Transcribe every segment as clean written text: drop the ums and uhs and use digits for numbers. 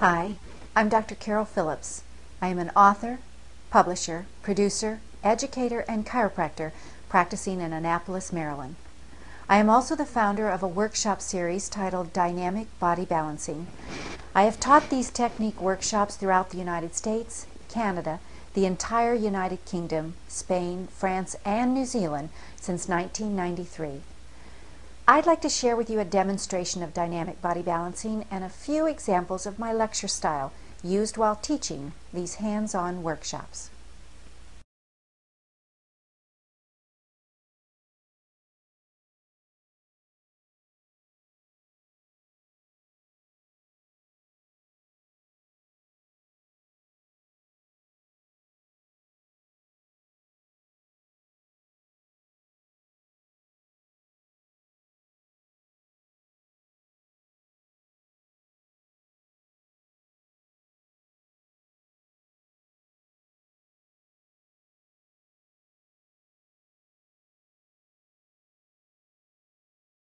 Hi, I'm Dr. Carol Phillips. I am an author, publisher, producer, educator, and chiropractor practicing in Annapolis, Maryland. I am also the founder of a workshop series titled Dynamic Body Balancing. I have taught these technique workshops throughout the United States, Canada, the entire United Kingdom, Spain, France, and New Zealand since 1993. I'd like to share with you a demonstration of dynamic body balancing and a few examples of my lecture style used while teaching these hands-on workshops.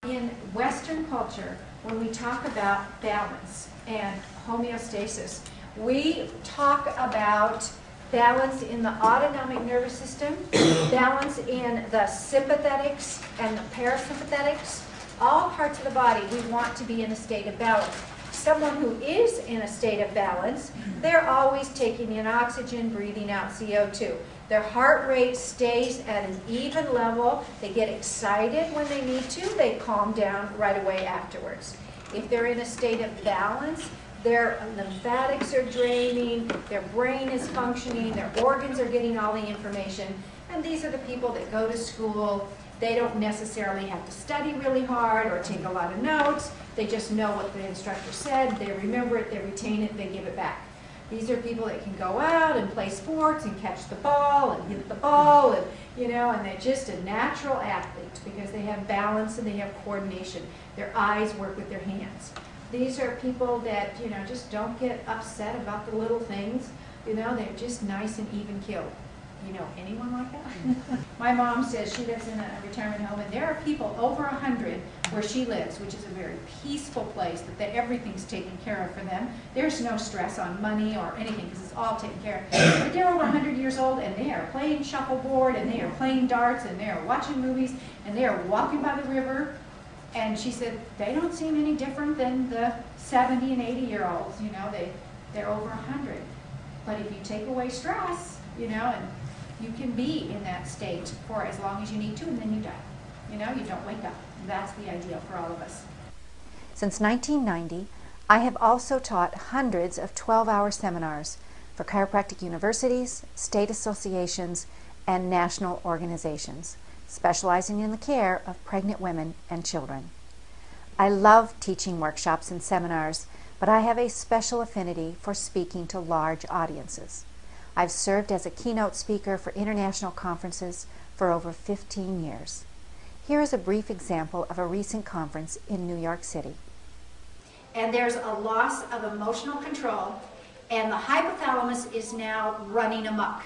In Western culture, when we talk about balance and homeostasis, we talk about balance in the autonomic nervous system, balance in the sympathetics and the parasympathetics, all parts of the body we want to be in a state of balance. Someone who is in a state of balance, they're always taking in oxygen, breathing out CO2. Their heart rate stays at an even level. They get excited when they need to. They calm down right away afterwards. If they're in a state of balance, their lymphatics are draining, their brain is functioning, their organs are getting all the information. And these are the people that go to school. They don't necessarily have to study really hard or take a lot of notes. They just know what the instructor said. They remember it, they retain it, they give it back. These are people that can go out and play sports and catch the ball and hit the ball, and and they're just a natural athlete because they have balance and they have coordination. Their eyes work with their hands. These are people that just don't get upset about the little things. They're just nice and even keeled. Anyone like that? My mom says she lives in a retirement home, and there are people over 100 where she lives, which is a very peaceful place, that everything's taken care of for them. There's no stress on money or anything because it's all taken care of. But they're over 100 years old, and they are playing shuffleboard, and they are playing darts, and they are watching movies, and they are walking by the river. And she said they don't seem any different than the 70 and 80-year-olds. They're over 100. But if you take away stress, and you can be in that state for as long as you need to, and then you die. You don't wake up. That's the ideal for all of us. Since 1990, I have also taught hundreds of 12-hour seminars for chiropractic universities, state associations, and national organizations, specializing in the care of pregnant women and children. I love teaching workshops and seminars, but I have a special affinity for speaking to large audiences. I've served as a keynote speaker for international conferences for over 15 years. Here is a brief example of a recent conference in New York City. And there's a loss of emotional control, and the hypothalamus is now running amok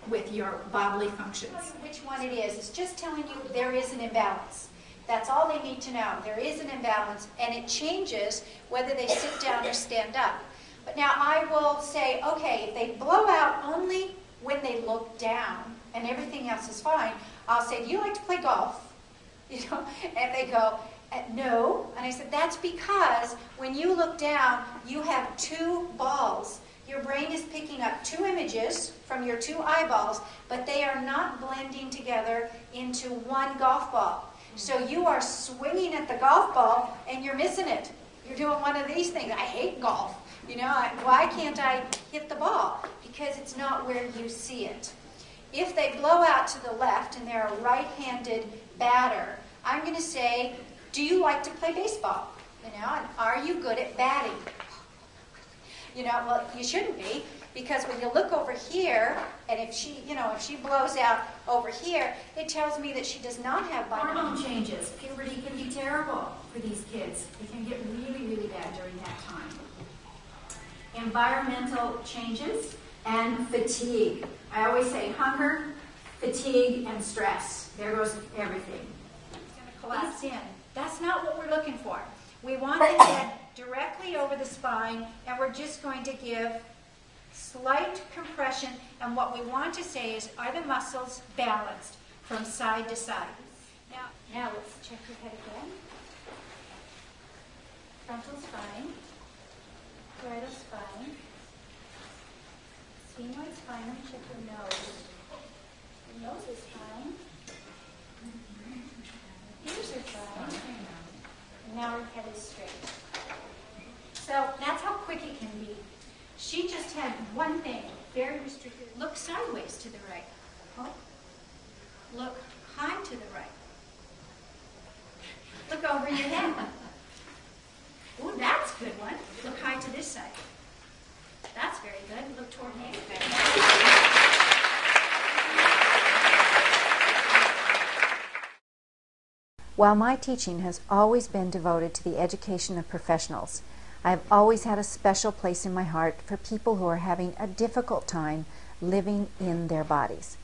with your bodily functions. Which one it is, it's just telling you there is an imbalance. That's all they need to know. There is an imbalance, and it changes whether they sit down or stand up. But now I will say, okay, if they blow out only when they look down and everything else is fine, I'll say, do you like to play golf? And they go, no. And I said, that's because when you look down, you have two balls. Your brain is picking up two images from your two eyeballs, but they are not blending together into one golf ball. So you are swinging at the golf ball and you're missing it. You're doing one of these things. I hate golf. Why can't I hit the ball? Because it's not where you see it. If they blow out to the left and they're a right-handed batter, I'm going to say, do you like to play baseball? And are you good at batting? Well, you shouldn't be, because when you look over here, and if she blows out over here, it tells me that she does not have hormone changes. Puberty can be terrible for these kids. It can get really, really bad during that time. Environmental changes and fatigue. I always say hunger, fatigue, and stress. There goes everything. It's going to collapse in. That's not what we're looking for. We want to get directly over the spine, and we're just going to give slight compression. And what we want to say is, are the muscles balanced from side to side? Now let's check your head again. Frontal spine, parietal spine, sphenoid spine. Let me check your nose. Your nose is fine. Ears are fine. And now her head is straight. So that's how quick it can be. She just had one thing, very restricted. Look sideways to the right. Oh. Look high to the right. Look over your head. Ooh, that's a good one. Look high to this side. That's very good. Look toward me. While my teaching has always been devoted to the education of professionals, I have always had a special place in my heart for people who are having a difficult time living in their bodies.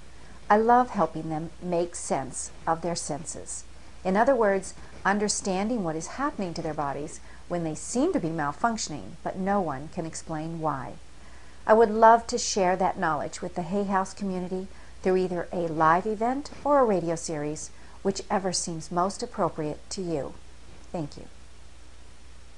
I love helping them make sense of their senses. In other words, understanding what is happening to their bodies when they seem to be malfunctioning, but no one can explain why. I would love to share that knowledge with the Hay House community through either a live event or a radio series, whichever seems most appropriate to you. Thank you.